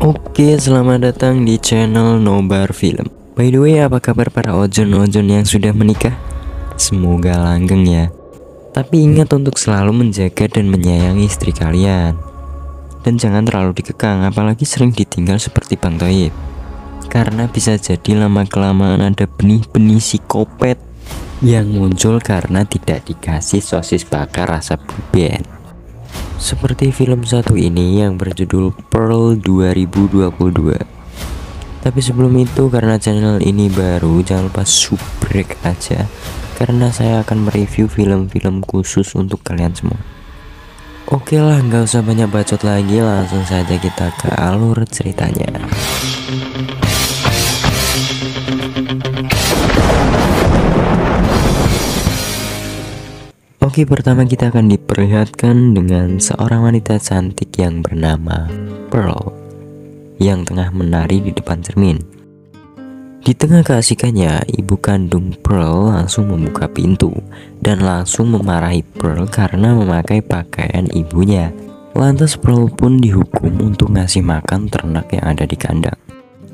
Oke, selamat datang di channel Nobar Film. By the way, apa kabar para ojon-ojon yang sudah menikah? Semoga langgeng ya. Tapi ingat untuk selalu menjaga dan menyayangi istri kalian. Dan jangan terlalu dikekang, apalagi sering ditinggal seperti Bang Toib. Karena bisa jadi lama-kelamaan ada benih-benih psikopat yang muncul karena tidak dikasih sosis bakar rasa buben. Seperti film satu ini yang berjudul Pearl 2022. Tapi sebelum itu, karena channel ini baru, jangan lupa subrek aja, karena saya akan mereview film-film khusus untuk kalian semua. Oke lah, nggak usah banyak bacot lagi, langsung saja kita ke alur ceritanya. Oke, pertama kita akan diperlihatkan dengan seorang wanita cantik yang bernama Pearl yang tengah menari di depan cermin. Di tengah keasikannya, ibu kandung Pearl langsung membuka pintu dan langsung memarahi Pearl karena memakai pakaian ibunya. Lantas Pearl pun dihukum untuk ngasih makan ternak yang ada di kandang.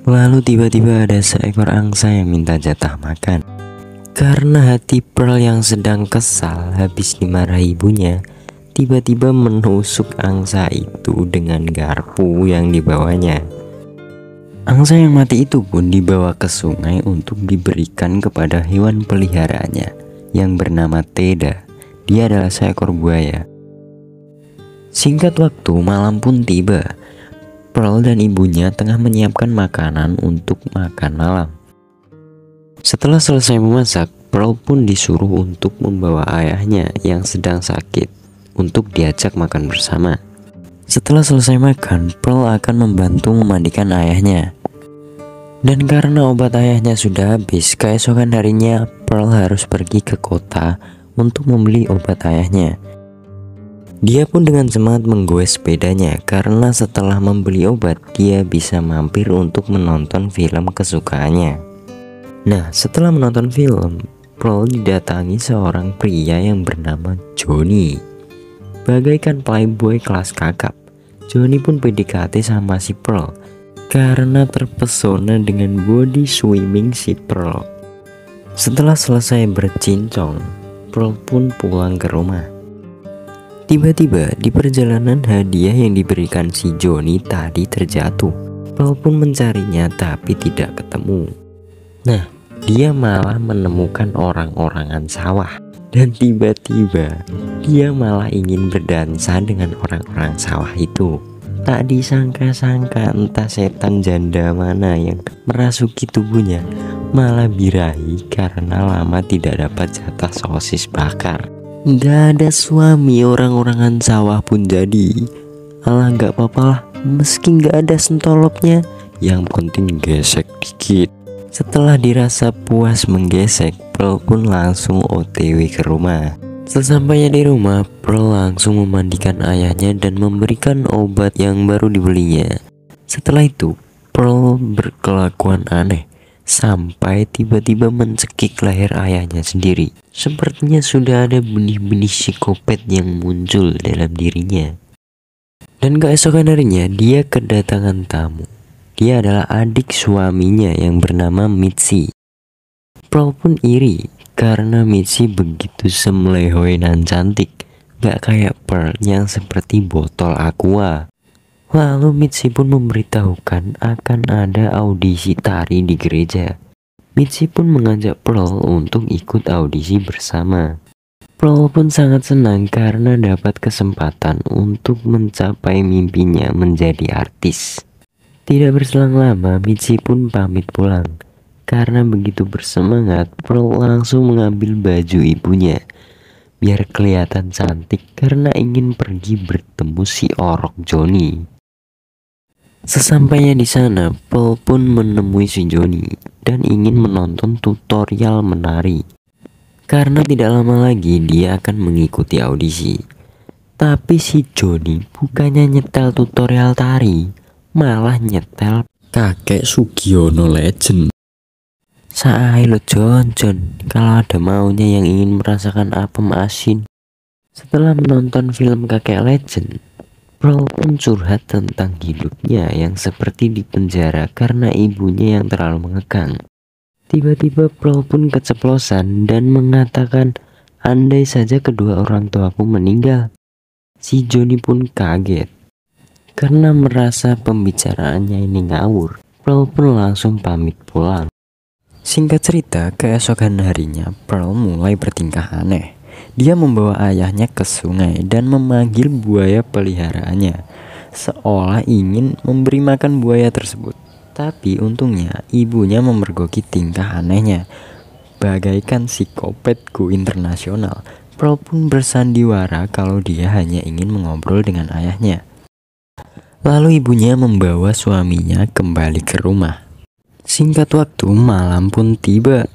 Lalu tiba-tiba ada seekor angsa yang minta jatah makan. Karena hati Pearl yang sedang kesal habis dimarahi ibunya, tiba-tiba menusuk angsa itu dengan garpu yang dibawanya. Angsa yang mati itu pun dibawa ke sungai untuk diberikan kepada hewan peliharaannya yang bernama Teda. Dia adalah seekor buaya. Singkat waktu, malam pun tiba. Pearl dan ibunya tengah menyiapkan makanan untuk makan malam. Setelah selesai memasak, Pearl pun disuruh untuk membawa ayahnya yang sedang sakit untuk diajak makan bersama. Setelah selesai makan, Pearl akan membantu memandikan ayahnya. Dan karena obat ayahnya sudah habis, keesokan harinya Pearl harus pergi ke kota untuk membeli obat ayahnya. Dia pun dengan semangat menggoes sepedanya karena setelah membeli obat, dia bisa mampir untuk menonton film kesukaannya. Nah, setelah menonton film, Pearl didatangi seorang pria yang bernama Johnny. Bagaikan playboy kelas kakap, Johnny pun PDKT sama si Pearl karena terpesona dengan body swimming si Pearl. Setelah selesai bercincong, Pearl pun pulang ke rumah. Tiba-tiba di perjalanan, hadiah yang diberikan si Johnny tadi terjatuh. Pearl pun mencarinya tapi tidak ketemu. Nah, dia malah menemukan orang-orangan sawah. Dan tiba-tiba dia malah ingin berdansa dengan orang-orang sawah itu. Tak disangka-sangka entah setan janda mana yang merasuki tubuhnya malah birahi karena lama tidak dapat jatah sosis bakar. Gak ada suami orang-orangan sawah pun jadi. Alah, gak apa-apa lah, meski gak ada sentolopnya, yang penting gesek dikit. Setelah dirasa puas menggesek, Pearl pun langsung OTW ke rumah. Sesampainya di rumah, Pearl langsung memandikan ayahnya dan memberikan obat yang baru dibelinya. Setelah itu, Pearl berkelakuan aneh sampai tiba-tiba mencekik leher ayahnya sendiri. Sepertinya sudah ada benih-benih psikopat yang muncul dalam dirinya. Dan keesokan harinya, dia kedatangan tamu. Dia adalah adik suaminya yang bernama Mitzi. Pearl pun iri karena Mitzi begitu semelehoy dan cantik, gak kayak Pearl yang seperti botol aqua. Lalu Mitzi pun memberitahukan akan ada audisi tari di gereja. Mitzi pun mengajak Pearl untuk ikut audisi bersama. Pearl pun sangat senang karena dapat kesempatan untuk mencapai mimpinya menjadi artis. Tidak berselang lama, Mitzi pun pamit pulang. Karena begitu bersemangat, Pearl langsung mengambil baju ibunya biar kelihatan cantik karena ingin pergi bertemu si orok Johnny. Sesampainya di sana, Pearl pun menemui si Johnny dan ingin menonton tutorial menari. Karena tidak lama lagi dia akan mengikuti audisi. Tapi si Johnny bukannya nyetel tutorial tari, malah nyetel kakek Sugiono Legend. Saai lo John, kalau ada maunya yang ingin merasakan apem asin. Setelah menonton film kakek Legend, Pearl pun curhat tentang hidupnya yang seperti di penjara karena ibunya yang terlalu mengekang. Tiba-tiba Pearl pun keceplosan dan mengatakan, andai saja kedua orang tuaku meninggal. Si Johnny pun kaget karena merasa pembicaraannya ini ngawur. Pearl pun langsung pamit pulang. Singkat cerita, keesokan harinya Pearl mulai bertingkah aneh. Dia membawa ayahnya ke sungai dan memanggil buaya peliharaannya, seolah ingin memberi makan buaya tersebut. Tapi untungnya ibunya memergoki tingkah anehnya. Bagaikan psikopatku internasional, Pearl pun bersandiwara kalau dia hanya ingin mengobrol dengan ayahnya. Lalu ibunya membawa suaminya kembali ke rumah. Singkat waktu, malam pun tiba.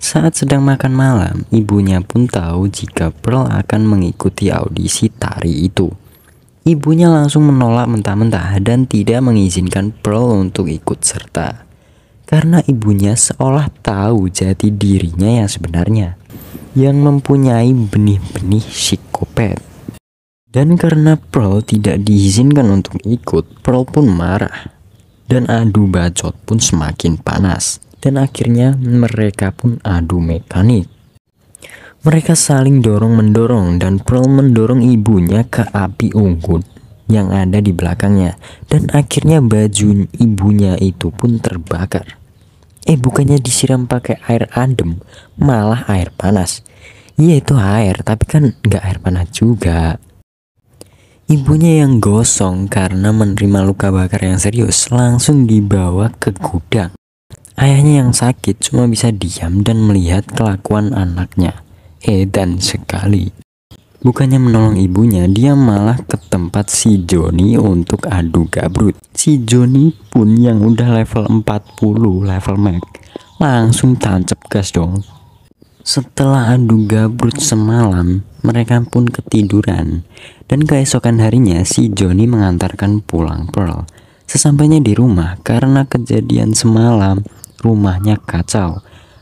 Saat sedang makan malam, ibunya pun tahu jika Pearl akan mengikuti audisi tari itu. Ibunya langsung menolak mentah-mentah dan tidak mengizinkan Pearl untuk ikut serta. Karena ibunya seolah tahu jati dirinya yang sebenarnya, yang mempunyai benih-benih psikopat. Dan karena Pearl tidak diizinkan untuk ikut, Pearl pun marah. Dan adu bacot pun semakin panas. Dan akhirnya mereka pun adu mekanik. Mereka saling dorong-mendorong dan Pearl mendorong ibunya ke api unggun yang ada di belakangnya. Dan akhirnya baju ibunya itu pun terbakar. Bukannya disiram pakai air adem, malah air panas. Iya itu air, tapi kan nggak air panas juga. Ibunya yang gosong karena menerima luka bakar yang serius langsung dibawa ke gudang. Ayahnya yang sakit cuma bisa diam dan melihat kelakuan anaknya. Edan sekali. Bukannya menolong ibunya, dia malah ke tempat si Johnny untuk adu gabrut. Si Johnny pun yang udah level 40, level max, langsung tancap gas dong. Setelah adu gabrut semalam, mereka pun ketiduran. Dan keesokan harinya si Johnny mengantarkan pulang Pearl. Sesampainya di rumah, karena kejadian semalam, rumahnya kacau.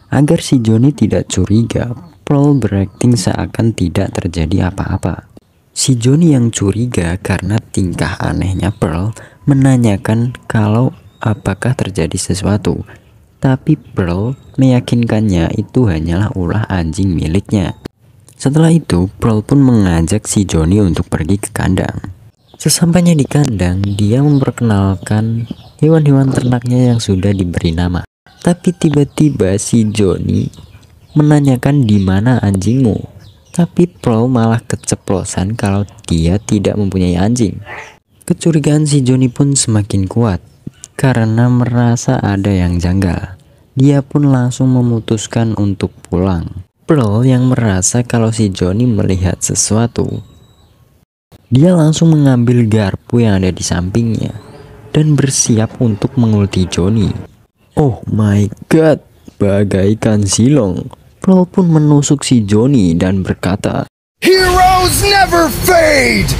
Agar si Johnny tidak curiga, Pearl berakting seakan tidak terjadi apa-apa. Si Johnny yang curiga karena tingkah anehnya Pearl menanyakan kalau apakah terjadi sesuatu. Tapi Pearl meyakinkannya itu hanyalah ulah anjing miliknya. Setelah itu, Pearl pun mengajak si Johnny untuk pergi ke kandang. Sesampainya di kandang, dia memperkenalkan hewan-hewan ternaknya yang sudah diberi nama. Tapi tiba-tiba si Johnny menanyakan di mana anjingmu. Tapi Pearl malah keceplosan kalau dia tidak mempunyai anjing. Kecurigaan si Johnny pun semakin kuat karena merasa ada yang janggal. Dia pun langsung memutuskan untuk pulang. Pearl yang merasa kalau si Johnny melihat sesuatu. Dia langsung mengambil garpu yang ada di sampingnya dan bersiap untuk mengulti Johnny. Oh my god, bagaikan silong. Pearl pun menusuk si Johnny dan berkata, "Heroes never fade!"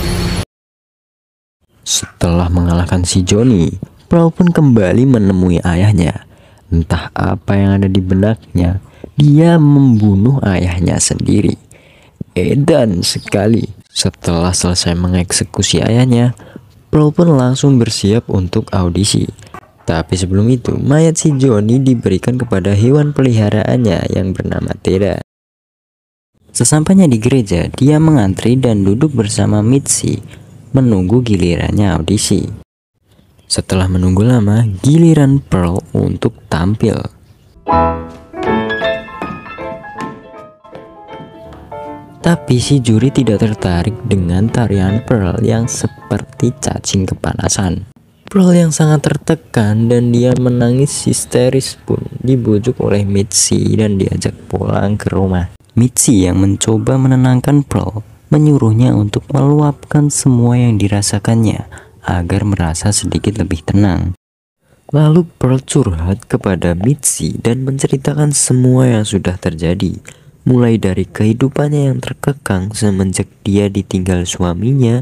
Setelah mengalahkan si Johnny, Pearl pun kembali menemui ayahnya. Entah apa yang ada di benaknya, dia membunuh ayahnya sendiri. Edan sekali. Setelah selesai mengeksekusi ayahnya, Pearl pun langsung bersiap untuk audisi. Tapi sebelum itu, mayat si Johnny diberikan kepada hewan peliharaannya yang bernama Teda. Sesampainya di gereja, dia mengantri dan duduk bersama Mitzi, menunggu gilirannya audisi. Setelah menunggu lama, giliran Pearl untuk tampil. Tapi si juri tidak tertarik dengan tarian Pearl yang seperti cacing kepanasan. Pearl yang sangat tertekan dan dia menangis histeris pun dibujuk oleh Mitzi dan diajak pulang ke rumah. Mitzi yang mencoba menenangkan Pearl menyuruhnya untuk meluapkan semua yang dirasakannya agar merasa sedikit lebih tenang. Lalu Pearl curhat kepada Mitzi dan menceritakan semua yang sudah terjadi, mulai dari kehidupannya yang terkekang semenjak dia ditinggal suaminya,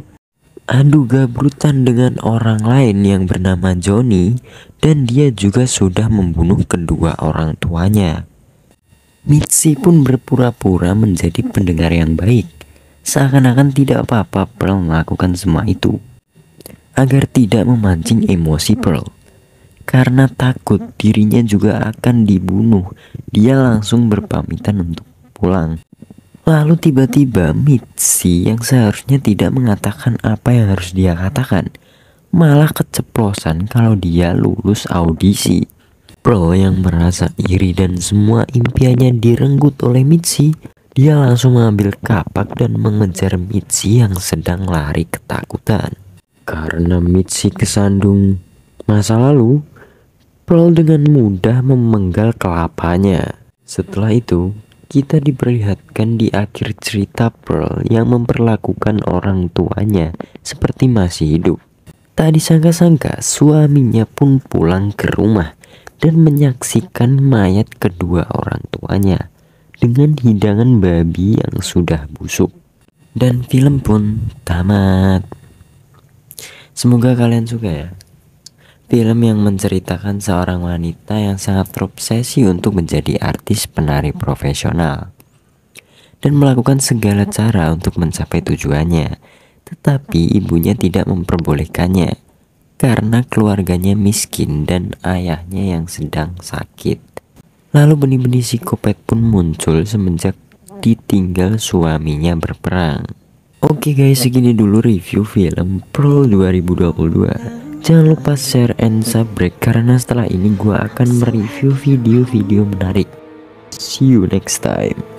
adu gabrutan dengan orang lain yang bernama Johnny, dan dia juga sudah membunuh kedua orang tuanya. Mitzi pun berpura-pura menjadi pendengar yang baik, seakan-akan tidak apa-apa Pearl melakukan semua itu. agar tidak memancing emosi Pearl. Karena takut dirinya juga akan dibunuh, dia langsung berpamitan untuk pulang. Lalu tiba-tiba Mitzi yang seharusnya tidak mengatakan apa yang harus dia katakan, malah keceplosan kalau dia lulus audisi. Pearl yang merasa iri dan semua impiannya direnggut oleh Mitzi, dia langsung mengambil kapak dan mengejar Mitzi yang sedang lari ketakutan. Karena Mitzi kesandung masa lalu, Pearl dengan mudah memenggal kelapanya. Setelah itu, kita diperlihatkan di akhir cerita Pearl yang memperlakukan orang tuanya seperti masih hidup. Tak disangka-sangka suaminya pun pulang ke rumah dan menyaksikan mayat kedua orang tuanya dengan hidangan babi yang sudah busuk. Dan film pun tamat. Semoga kalian suka ya. Film yang menceritakan seorang wanita yang sangat terobsesi untuk menjadi artis penari profesional dan melakukan segala cara untuk mencapai tujuannya, tetapi ibunya tidak memperbolehkannya karena keluarganya miskin dan ayahnya yang sedang sakit. Lalu benih-benih psikopat pun muncul semenjak ditinggal suaminya berperang. Oke guys, segini dulu review film Pearl 2022. Jangan lupa share and subscribe karena setelah ini gue akan mereview video-video menarik. See you next time.